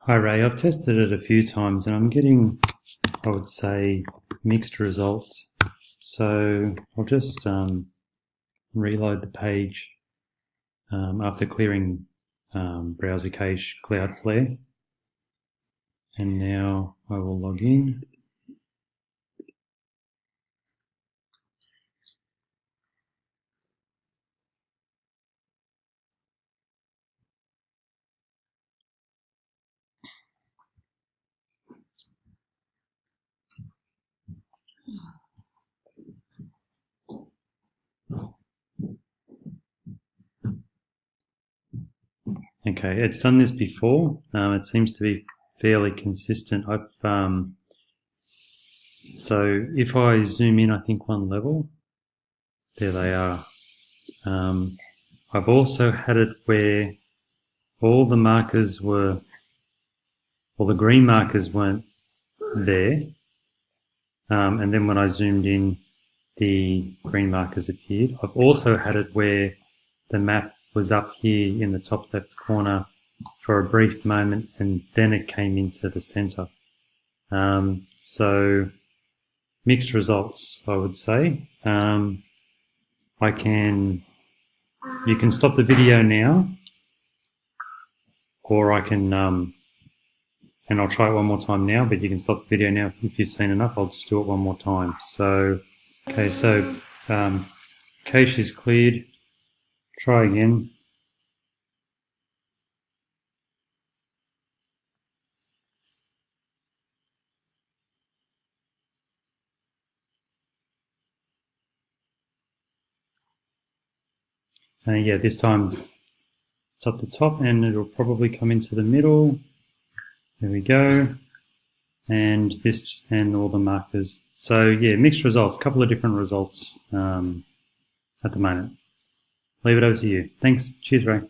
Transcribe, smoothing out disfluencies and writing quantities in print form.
Hi Ray, I've tested it a few times and I'm getting, I would say, mixed results. So I'll just reload the page after clearing browser cache Cloudflare. And now I will log in. Okay, it's done this before. It seems to be fairly consistent. So if I zoom in, I think one level, there they are. I've also had it where all the markers were, well, the green markers weren't there, and then when I zoomed in, the green markers appeared. I've also had it where the map was up here in the top left corner for a brief moment and then it came into the center. So mixed results, I would say. You can stop the video now, or I can, and I'll try it one more time now, but you can stop the video now if you've seen enough. I'll just do it one more time. So, okay, so cache is cleared. Try again. Yeah, this time it's up the top and it'll probably come into the middle. There we go. And this and all the markers. So yeah, mixed results, a couple of different results at the moment. Leave it over to you. Thanks. Cheers, Ray.